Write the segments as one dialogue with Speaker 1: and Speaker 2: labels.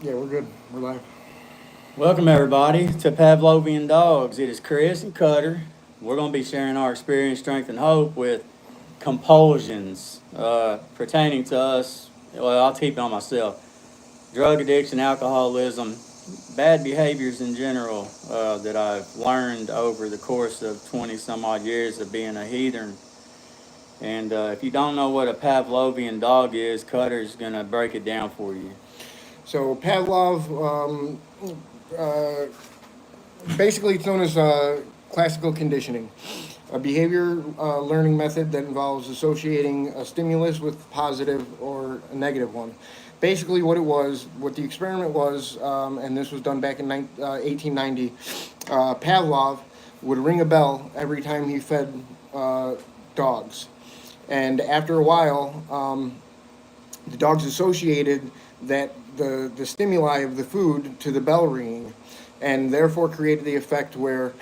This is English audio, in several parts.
Speaker 1: Yeah, we're good. We're live.
Speaker 2: Welcome, everybody, to Pavlovian Dogs. It is Chris and Cutter. We're going to be sharing our experience, strength, and hope with compulsions pertaining to us. Well, I'll keep it on myself. Drug addiction, alcoholism, bad behaviors in general that I've learned over the course of 20 some odd years of being a heathen. And if you don't know what a Pavlovian dog is, Cutter's going to break it down for you.
Speaker 1: So Pavlov, uh, basically, it's known as classical conditioning, a behavior learning method that involves associating a stimulus with positive or a negative one. Basically, what the experiment was, and this was done back in 1890. Pavlov would ring a bell every time he fed dogs, and after a while, the dogs associated that the stimuli of the food to the bell ringing, and therefore created the effect where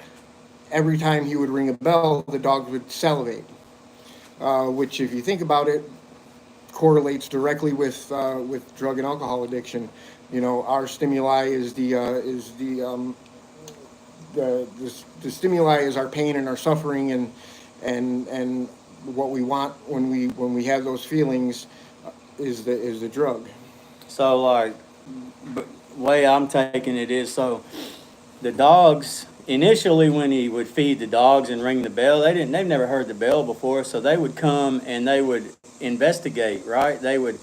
Speaker 1: every time he would ring a bell, the dogs would salivate, which, if you think about it, correlates directly with drug and alcohol addiction. You know, our stimuli the stimuli is our pain and our suffering, and what we want when we have those feelings is the drug.
Speaker 2: So, like, way I'm taking it is the dogs initially when he would feed the dogs and ring the bell, they've never heard the bell before, so they would come and they would investigate, right? They would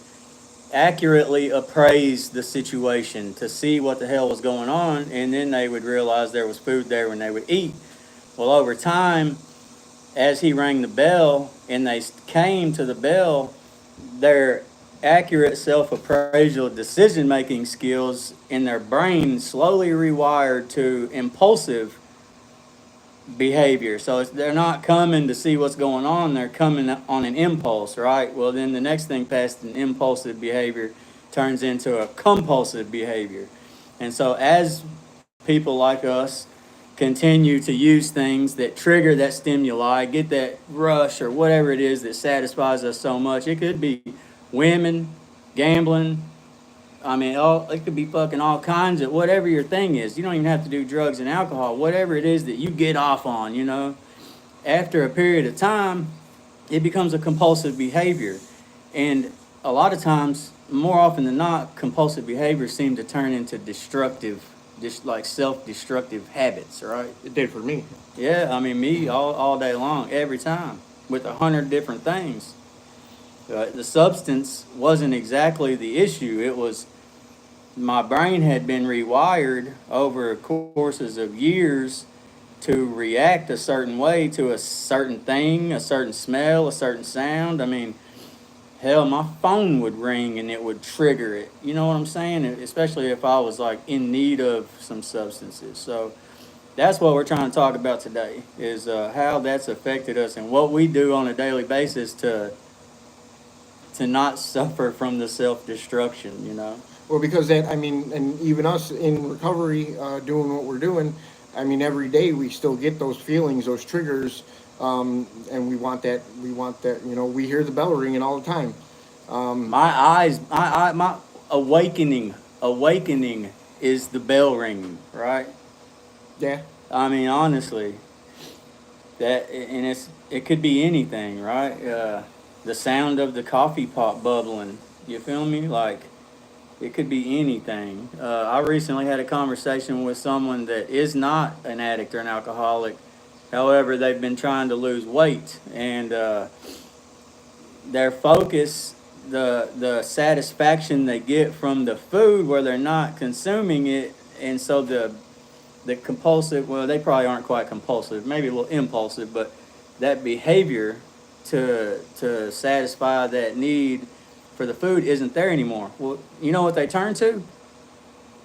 Speaker 2: accurately appraise the situation to see what the hell was going on, and then they would realize there was food there when they would eat. Well, over time, as he rang the bell and they came to the bell, their accurate self appraisal decision making skills in their brain slowly rewired to impulsive behavior. So they're not coming to see what's going on, they're coming on an impulse, right? Well, then the next thing past an impulsive behavior turns into a compulsive behavior. And so as people like us continue to use things that trigger that stimuli, get that rush or whatever it is that satisfies us so much, it could be women, gambling, I mean, it could be fucking all kinds of whatever your thing is. You don't even have to do drugs and alcohol. Whatever it is that you get off on, after a period of time, it becomes a compulsive behavior. And a lot of times, more often than not, compulsive behaviors seem to turn into destructive, just like self-destructive habits, right?
Speaker 1: It did for me.
Speaker 2: Yeah, I mean, me all day long, every time, with 100 different things. The substance wasn't exactly the issue. It was my brain had been rewired over courses of years to react a certain way to a certain thing, a certain smell, a certain sound. I mean, hell, my phone would ring and it would trigger it. You know what I'm saying? Especially if I was like in need of some substances. So that's what we're trying to talk about today is how that's affected us and what we do on a daily basis to not suffer from the self destruction.
Speaker 1: Well, because that, I mean, and even us in recovery, doing what we're doing, I mean, every day we still get those feelings, those triggers, and we want that. We want that. You know, we hear the bell ringing all the time.
Speaker 2: My eyes, my awakening is the bell ringing, right?
Speaker 1: Yeah.
Speaker 2: I mean, honestly, and it could be anything, right? The sound of the coffee pot bubbling. You feel me? Like it could be anything. I recently had a conversation with someone that is not an addict or an alcoholic. However, they've been trying to lose weight, and their focus, the satisfaction they get from the food where they're not consuming it, and so the compulsive, well, they probably aren't quite compulsive, maybe a little impulsive, but that behavior to satisfy that need for the food isn't there anymore. Well, you know what they turn to?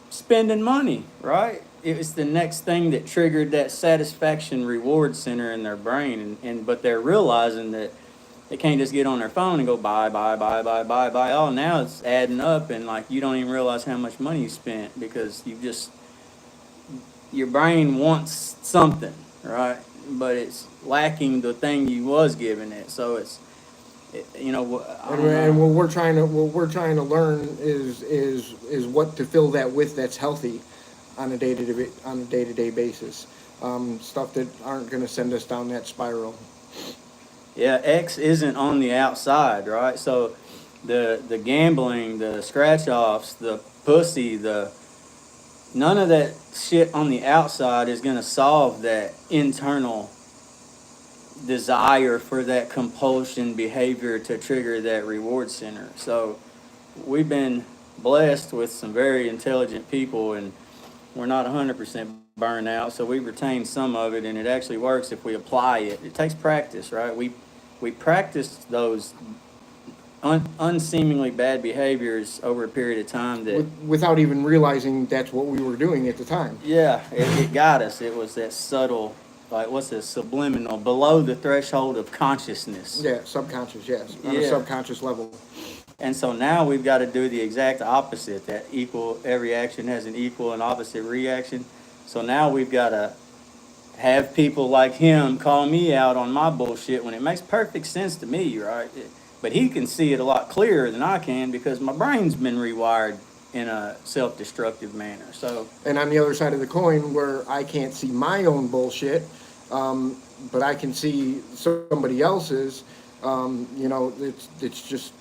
Speaker 2: Spending money, right? It's the next thing that triggered that satisfaction reward center in their brain, and but they're realizing that they can't just get on their phone and go buy, buy, buy, buy, buy, buy. Oh, now it's adding up, and like you don't even realize how much money you spent because your brain wants something, right? But it's lacking the thing you was giving it. So You know, I
Speaker 1: And,
Speaker 2: don't
Speaker 1: and
Speaker 2: know.
Speaker 1: what we're trying to learn is what to fill that with that's healthy on a day to day basis. Stuff that aren't going to send us down that spiral.
Speaker 2: Yeah, X isn't on the outside, right? So the gambling, the scratch offs, the pussy, the none of that shit on the outside is gonna solve that internal desire for that compulsion behavior to trigger that reward center. So we've been blessed with some very intelligent people, and we're not 100% burned out, so we retain some of it, and it actually works if we apply it. It takes practice, right? We practice those unseemingly bad behaviors over a period of time that,
Speaker 1: Without even realizing that's what we were doing at the time.
Speaker 2: yeah, it got us. It was that subtle, like, what's this, subliminal, below the threshold of consciousness.
Speaker 1: Yeah, subconscious, yes, on a
Speaker 2: Yeah.
Speaker 1: subconscious level.
Speaker 2: And so now we've got to do the exact opposite. That equal, every action has an equal and opposite reaction. So now we've got to have people like him call me out on my bullshit when it makes perfect sense to me, right? But he can see it a lot clearer than I can because my brain's been rewired in a self-destructive manner. So,
Speaker 1: And on the other side of the coin, where I can't see my own bullshit, but I can see somebody else's, it's just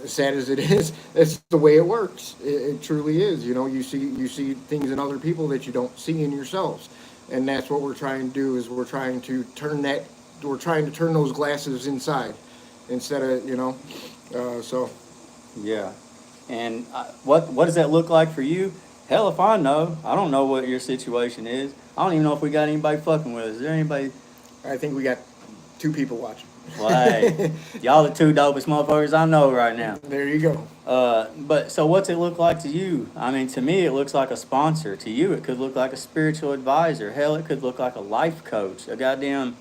Speaker 1: as sad as it is. It's the way it works. It truly is. You see things in other people that you don't see in yourselves, and that's what we're trying to do. Is we're trying to turn those glasses inside, instead of so.
Speaker 2: yeah. And what does that look like for you? Hell if I know. I don't know what your situation is. I don't even know if we got anybody fucking with us. Is there anybody?
Speaker 1: I think we got two people watching.
Speaker 2: Well, hey, y'all the two dopest motherfuckers I know right now.
Speaker 1: There you go.
Speaker 2: But so what's it look like to you? I mean, to me, it looks like a sponsor. To you, it could look like a spiritual advisor. Hell, it could look like a life coach, a goddamn,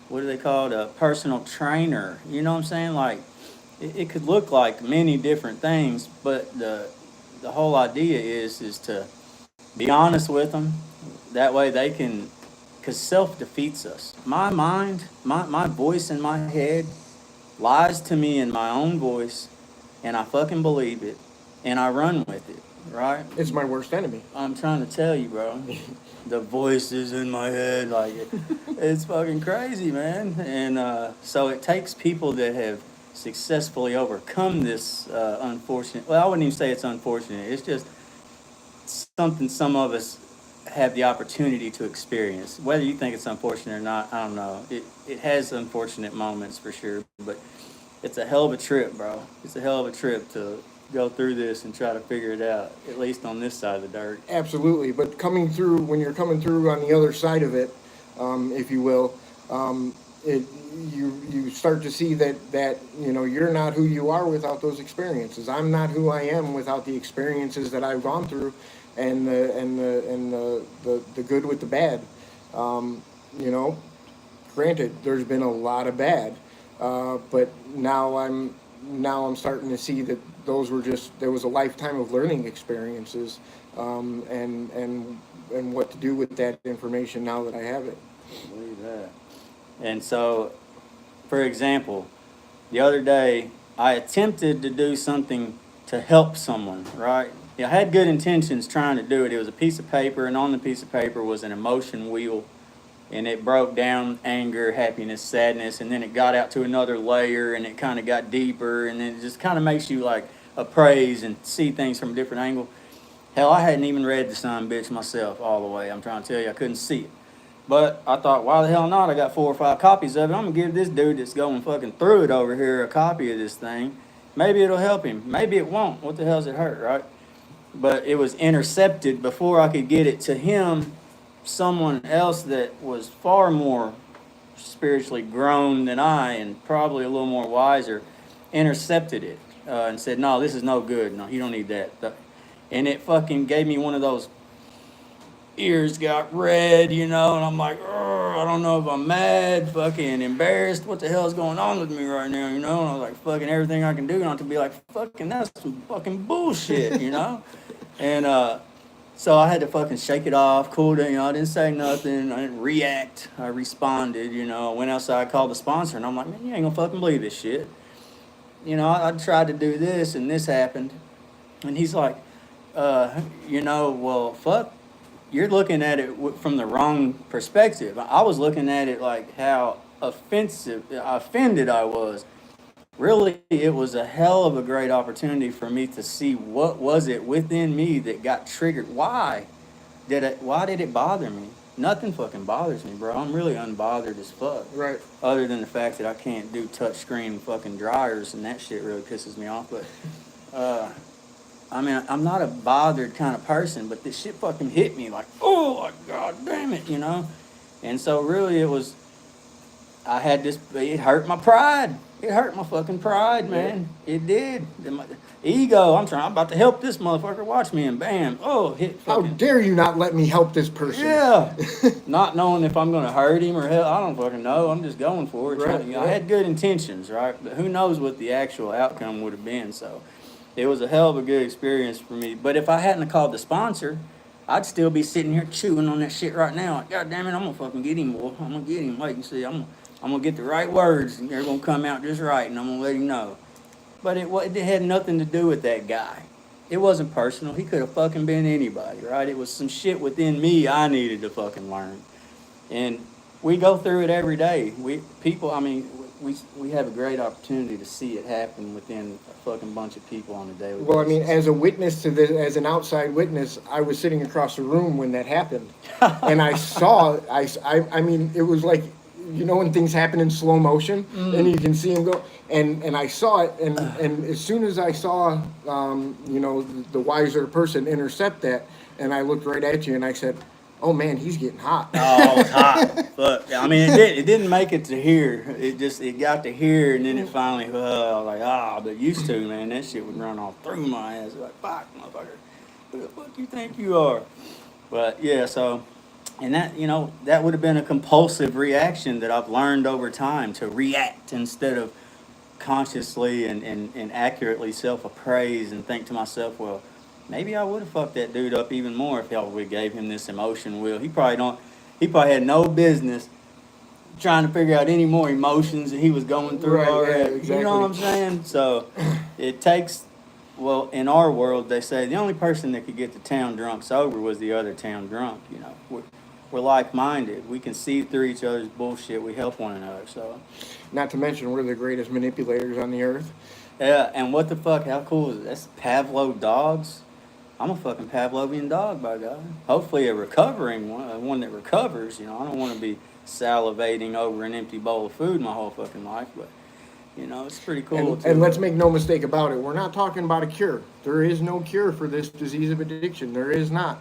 Speaker 2: what do they call it? A personal trainer. You know what I'm saying? Like, it could look like many different things, but the whole idea is to be honest with them. That way they can, because self defeats us. My mind, my voice in my head lies to me in my own voice, and I fucking believe it, and I run with it, right?
Speaker 1: It's my worst enemy.
Speaker 2: I'm trying to tell you, bro. The voices in my head, like, it's fucking crazy, man. And so it takes people that have successfully overcome this unfortunate, well, I wouldn't even say it's unfortunate. It's just something some of us have the opportunity to experience. Whether you think it's unfortunate or not, I don't know. It has unfortunate moments for sure, but it's a hell of a trip, bro. It's a hell of a trip to go through this and try to figure it out, at least on this side of the dirt.
Speaker 1: Absolutely, but when you're coming through on the other side of it, if you will, it you start to see that you're not who you are without those experiences. I'm not who I am without the experiences that I've gone through, and the good with the bad. You know, granted, there's been a lot of bad, but now I'm starting to see that there was a lifetime of learning experiences, and what to do with that information now that I have it.
Speaker 2: Believe that. And so, for example, the other day I attempted to do something to help someone, right? I had good intentions trying to do it. It was a piece of paper, and on the piece of paper was an emotion wheel, and it broke down anger, happiness, sadness, and then it got out to another layer, and it kind of got deeper, and it just kind of makes you like appraise and see things from a different angle. Hell, I hadn't even read the son of a bitch myself all the way. I'm trying to tell you, I couldn't see it. But I thought, why the hell not? I got 4 or 5 copies of it. I'm gonna give this dude that's going fucking through it over here a copy of this thing. Maybe it'll help him. Maybe it won't. What the hell's it hurt, right? But it was intercepted before I could get it to him. Someone else that was far more spiritually grown than I and probably a little more wiser intercepted it and said, no, this is no good. No, you don't need that. And it fucking gave me one of those ears got red, and I'm like, I don't know if I'm mad, fucking embarrassed. What the hell is going on with me right now, And I was like, fucking everything I can do not to be like, fucking that's some fucking bullshit, And so I had to fucking shake it off, cool down, I didn't say nothing, I didn't react, I responded, I went outside, called the sponsor, and I'm like, man, you ain't gonna fucking believe this shit. I tried to do this and this happened. And he's like, well, fuck, you're looking at it from the wrong perspective. I was looking at it like how offended I was. Really, it was a hell of a great opportunity for me to see what was it within me that got triggered. Why did it bother me? Nothing fucking bothers me, bro. I'm really unbothered as fuck.
Speaker 1: Right.
Speaker 2: Other than the fact that I can't do touchscreen fucking dryers, and that shit really pisses me off. But, I mean, I'm not a bothered kind of person, but this shit fucking hit me like, oh, like, god damn it, And so really I had this, it hurt my pride. It hurt my fucking pride, man. Yeah. It did. My ego, I'm about to help this motherfucker. Watch me, and bam, hit fucking.
Speaker 1: How dare you not let me help this person?
Speaker 2: Yeah. Not knowing if I'm going to hurt him or help, I don't fucking know. I'm just going for it.
Speaker 1: Right,
Speaker 2: I had good intentions, right? But who knows what the actual outcome would have been. So it was a hell of a good experience for me. But if I hadn't have called the sponsor, I'd still be sitting here chewing on that shit right now. Like, god damn it, I'm going to fucking get him, boy. I'm going to get him. Wait and see. I'm going to get the right words, and they're going to come out just right, and I'm going to let him know. But it had nothing to do with that guy. It wasn't personal. He could have fucking been anybody, right? It was some shit within me I needed to fucking learn. And we go through it every day. We have a great opportunity to see it happen within a fucking bunch of people on a daily basis.
Speaker 1: Well, I mean, as a witness to this, as an outside witness, I was sitting across the room when that happened. And I saw, I mean, it was like, when things happen in slow motion, and you can see him go, and I saw it, and as soon as I saw, the wiser person intercept that, and I looked right at you, and I said, oh man, he's getting hot.
Speaker 2: Oh, it was hot. But I mean, it didn't make it to here. It got to here, and then it finally, I was like, but used to, man, that shit would run all through my ass. Like, fuck, motherfucker, who the fuck you think you are? But yeah, so. And that, that would have been a compulsive reaction that I've learned over time to react instead of consciously and accurately self-appraise and think to myself, well, maybe I would have fucked that dude up even more if we gave him this emotion wheel. He probably had no business trying to figure out any more emotions that he was going through already. Yeah, exactly. You know what I'm saying? So it takes, well, in our world, they say the only person that could get the town drunk sober was the other town drunk, We're like-minded. We can see through each other's bullshit. We help one another. So,
Speaker 1: not to mention we're the greatest manipulators on the earth.
Speaker 2: Yeah, and what the fuck? How cool is it? That's Pavlo dogs. I'm a fucking Pavlovian dog, by God. Hopefully, a recovering one that recovers. I don't want to be salivating over an empty bowl of food my whole fucking life, but it's pretty cool.
Speaker 1: And let's make no mistake about it. We're not talking about a cure. There is no cure for this disease of addiction. There is not.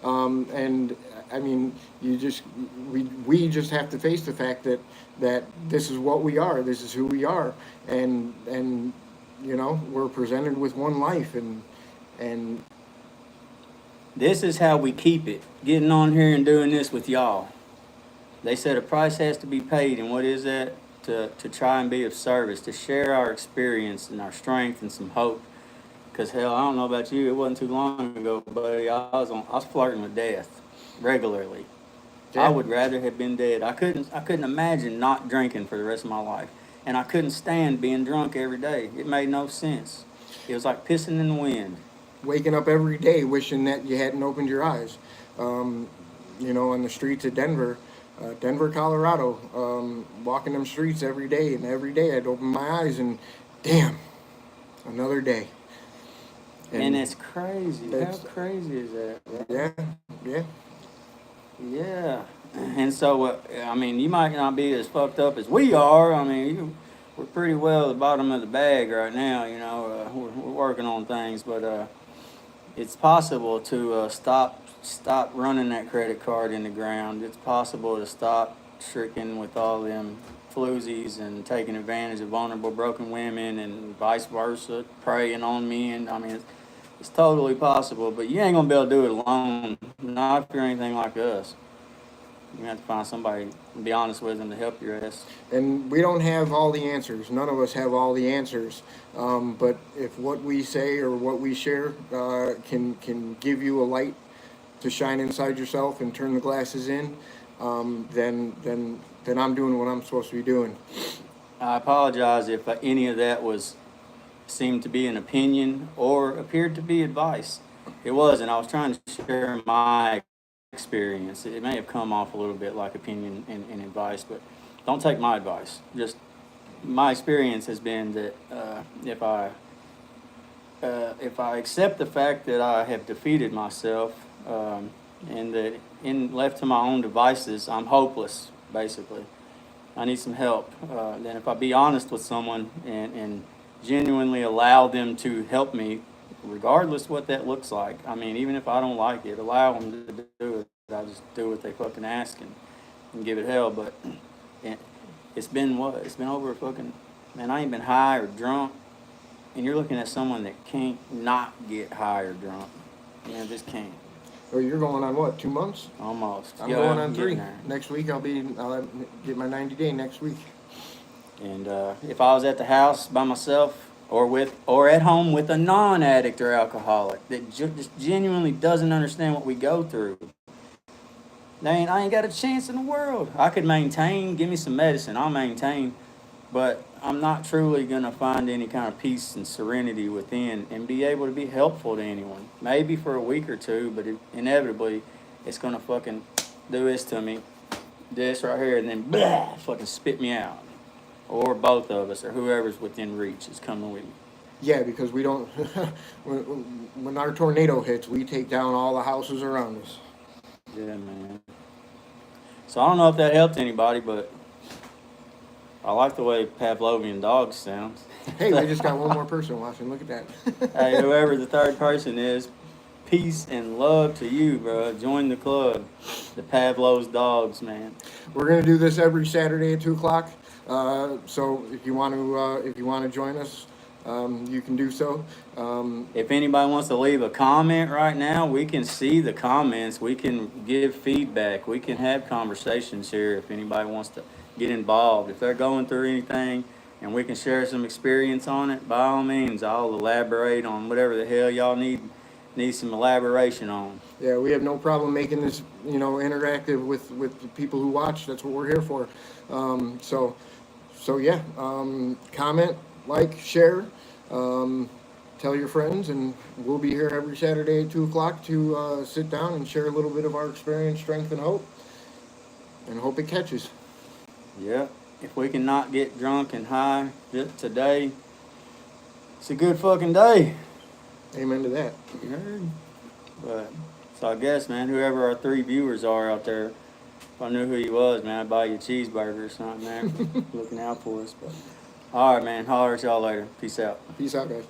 Speaker 1: And I mean, we just have to face the fact that this is what we are. This is who we are, and we're presented with one life, and
Speaker 2: this is how we keep it. Getting on here and doing this with y'all. They said a price has to be paid, and what is that? To try and be of service, to share our experience and our strength and some hope. Because hell, I don't know about you, it wasn't too long ago, buddy. I was flirting with death regularly. Yeah. I would rather have been dead. I couldn't imagine not drinking for the rest of my life, and I couldn't stand being drunk every day. It made no sense. It was like pissing in the wind.
Speaker 1: Waking up every day wishing that you hadn't opened your eyes. On the streets of Denver, Colorado, walking them streets every day, and every day I'd open my eyes and, damn, another day.
Speaker 2: And it's crazy. How crazy is that?
Speaker 1: Yeah.
Speaker 2: Yeah. And so, you might not be as fucked up as we are. We're pretty well at the bottom of the bag right now, we're working on things, but it's possible to stop running that credit card in the ground. It's possible to stop tricking with all them floozies and taking advantage of vulnerable, broken women and vice versa, preying on men. It's totally possible, but you ain't gonna be able to do it alone. Not if you're anything like us. You have to find somebody, and be honest with them, to help your ass.
Speaker 1: And we don't have all the answers. None of us have all the answers. But if what we say or what we share can give you a light to shine inside yourself and turn the glasses in, then I'm doing what I'm supposed to be doing.
Speaker 2: I apologize if any of that was seemed to be an opinion or appeared to be advice. It wasn't. I was trying to share my experience. It may have come off a little bit like opinion and advice, but don't take my advice. Just my experience has been that if I accept the fact that I have defeated myself, and that in left to my own devices, I'm hopeless, basically. I need some help. Then if I be honest with someone and genuinely allow them to help me, regardless what that looks like. I mean, even if I don't like it, allow them to do it. I just do what they fucking ask and give it hell. But it's been what? It's been over a fucking, man, I ain't been high or drunk. And you're looking at someone that can't not get high or drunk. Man, just can't.
Speaker 1: Or you're going on what, 2 months?
Speaker 2: Almost.
Speaker 1: I'm
Speaker 2: Yeah,
Speaker 1: going on 3.
Speaker 2: there.
Speaker 1: Next week I'll get my 90-day next week.
Speaker 2: And if I was at the house by myself or at home with a non-addict or alcoholic that just genuinely doesn't understand what we go through, I ain't got a chance in the world. I could maintain, give me some medicine, I'll maintain, but I'm not truly gonna find any kind of peace and serenity within and be able to be helpful to anyone. Maybe for a week or two, but inevitably it's gonna fucking do this to me, this right here, and then blah, fucking spit me out. Or both of us, or whoever's within reach is coming with me.
Speaker 1: Yeah, because we don't, when our tornado hits, we take down all the houses around us.
Speaker 2: Yeah, man. So I don't know if that helped anybody, but I like the way Pavlovian dogs sounds.
Speaker 1: Hey, we just got one more person watching. Look at that.
Speaker 2: Hey, whoever the third person is, peace and love to you, bro. Join the club, the Pavlov's dogs, man.
Speaker 1: We're gonna do this every Saturday at 2:00. So if you want to join us, you can do so.
Speaker 2: If anybody wants to leave a comment right now, we can see the comments. We can give feedback. We can have conversations here if anybody wants to get involved. If they're going through anything and we can share some experience on it, by all means, I'll elaborate on whatever the hell y'all need some elaboration on.
Speaker 1: Yeah, we have no problem making this, interactive with the people who watch. That's what we're here for. So yeah, comment, like, share, tell your friends, and we'll be here every Saturday at 2:00 to sit down and share a little bit of our experience, strength, and hope it catches.
Speaker 2: Yeah, if we can not get drunk and high today, it's a good fucking day.
Speaker 1: Amen to that.
Speaker 2: You heard? But, so I guess, man, whoever our 3 viewers are out there, if I knew who you was, man, I'd buy you a cheeseburger or something, man. Looking out for us. But all right, man, holler at y'all later. Peace out.
Speaker 1: Peace out, guys.